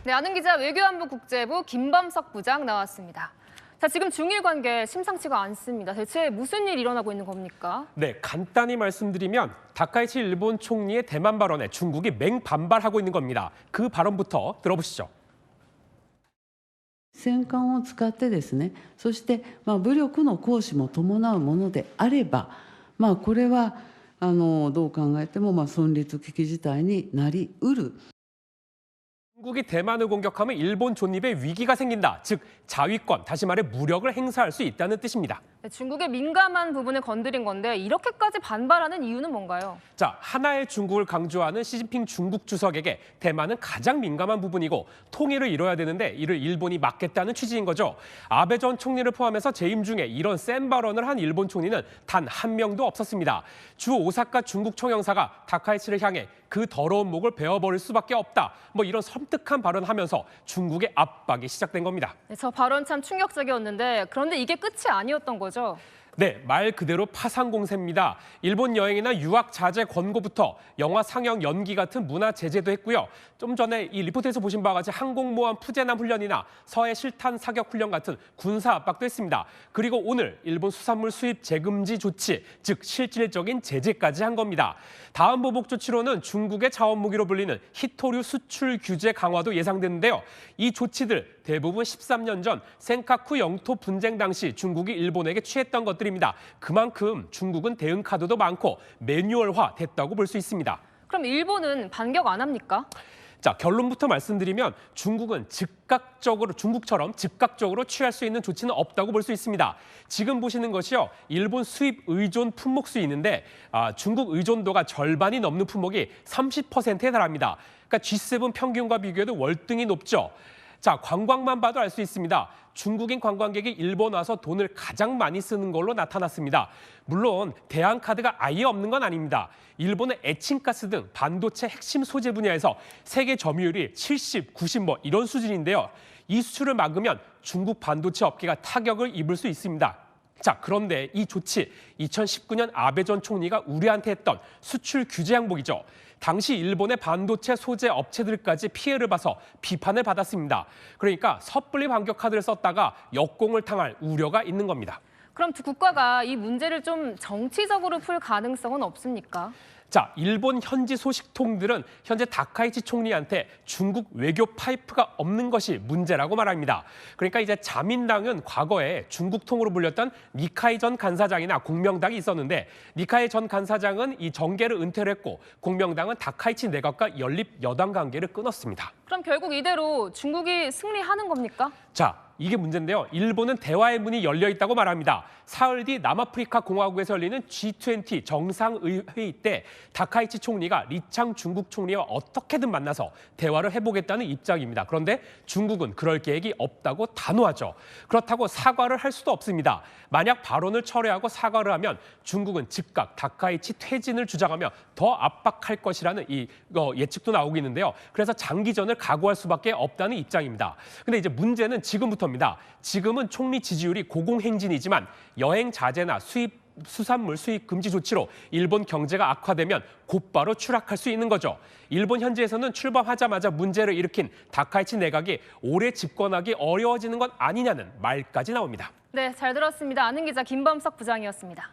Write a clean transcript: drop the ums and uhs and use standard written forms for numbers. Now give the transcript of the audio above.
네, 아는 기자 외교안보 국제부 김범석 부장 나왔습니다. 자, 지금 중일 관계 심상치가 않습니다. 대체 무슨 일이 일어나고 있는 겁니까? 네, 간단히 말씀드리면 다카이치 일본 총리의 대만 발언에 중국이 맹반발하고 있는 겁니다. 그 발언부터 들어보시죠. 戦艦を使ってですね、そして武力の行使も伴うものであれば、これはどう考えても存立危機事態になりうる。 중국이 대만을 공격하면 일본 존립에 위기가 생긴다. 즉 자위권, 다시 말해 무력을 행사할 수 있다는 뜻입니다. 네, 중국의 민감한 부분을 건드린 건데 이렇게까지 반발하는 이유는 뭔가요? 자, 하나의 중국을 강조하는 시진핑 중국 주석에게 대만은 가장 민감한 부분이고 통일을 이뤄야 되는데 이를 일본이 막겠다는 취지인 거죠. 아베 전 총리를 포함해서 재임 중에 이런 센 발언을 한 일본 총리는 단 한 명도 없었습니다. 주 오사카 중국 총영사가 다카이치를 향해 그 더러운 목을 베어버릴 수밖에 없다. 이런 섬뜩한 발언하면서 중국의 압박이 시작된 겁니다. 네, 저 발언 참 충격적이었는데 그런데 이게 끝이 아니었던 거죠? 네, 말 그대로 파상공세입니다. 일본 여행이나 유학 자제 권고부터 영화 상영 연기 같은 문화 제재도 했고요. 좀 전에 이 리포트에서 보신 바와 같이 항공모함 푸제남 훈련이나 서해 실탄 사격 훈련 같은 군사 압박도 했습니다. 그리고 오늘 일본 수산물 수입 재금지 조치, 즉 실질적인 제재까지 한 겁니다. 다음 보복 조치로는 중국의 자원 무기로 불리는 히토류 수출 규제 강화도 예상되는데요. 이 조치들 대부분 13년 전 센카쿠 영토 분쟁 당시 중국이 일본에게 취했던 것들입니다. 그만큼 중국은 대응 카드도 많고 매뉴얼화 됐다고 볼 수 있습니다. 그럼 일본은 반격 안 합니까? 자, 결론부터 말씀드리면 중국은 중국처럼 즉각적으로 취할 수 있는 조치는 없다고 볼 수 있습니다. 지금 보시는 것이요, 일본 수입 의존 품목수 있는데 중국 의존도가 절반이 넘는 품목이 30%에 달합니다. 그러니까 G7 평균과 비교해도 월등히 높죠. 자, 관광만 봐도 알 수 있습니다. 중국인 관광객이 일본 와서 돈을 가장 많이 쓰는 걸로 나타났습니다. 물론 대안카드가 아예 없는 건 아닙니다. 일본의 에칭가스 등 반도체 핵심 소재 분야에서 세계 점유율이 70, 90 이런 수준인데요. 이 수출을 막으면 중국 반도체 업계가 타격을 입을 수 있습니다. 자, 그런데 이 조치, 2019년 아베 전 총리가 우리한테 했던 수출 규제 항목이죠. 당시 일본의 반도체 소재 업체들까지 피해를 봐서 비판을 받았습니다. 그러니까 섣불리 반격 카드를 썼다가 역공을 당할 우려가 있는 겁니다. 그럼 두 국가가 이 문제를 좀 정치적으로 풀 가능성은 없습니까? 자, 일본 현지 소식통들은 현재 다카이치 총리한테 중국 외교 파이프가 없는 것이 문제라고 말합니다. 그러니까 이제 자민당은 과거에 중국통으로 불렸던 니카이 전 간사장이나 공명당이 있었는데 니카이 전 간사장은 이 정계를 은퇴를 했고 공명당은 다카이치 내각과 연립 여당 관계를 끊었습니다. 그럼 결국 이대로 중국이 승리하는 겁니까? 자, 이게 문제인데요. 일본은 대화의 문이 열려 있다고 말합니다. 사흘 뒤 남아프리카 공화국에서 열리는 G20 정상회의 때 다카이치 총리가 리창 중국 총리와 어떻게든 만나서 대화를 해보겠다는 입장입니다. 그런데 중국은 그럴 계획이 없다고 단호하죠. 그렇다고 사과를 할 수도 없습니다. 만약 발언을 철회하고 사과를 하면 중국은 즉각 다카이치 퇴진을 주장하며 더 압박할 것이라는 예측도 나오고 있는데요. 그래서 장기전을 각오할 수밖에 없다는 입장입니다. 근데 이제 문제는 지금부터입니다. 지금은 총리 지지율이 고공행진이지만 여행 자제나 수산물 수입 금지 조치로 일본 경제가 악화되면 곧바로 추락할 수 있는 거죠. 일본 현지에서는 출범하자마자 문제를 일으킨 다카이치 내각이 오래 집권하기 어려워지는 것 아니냐는 말까지 나옵니다. 네, 잘 들었습니다. 아는 기자 김범석 부장이었습니다.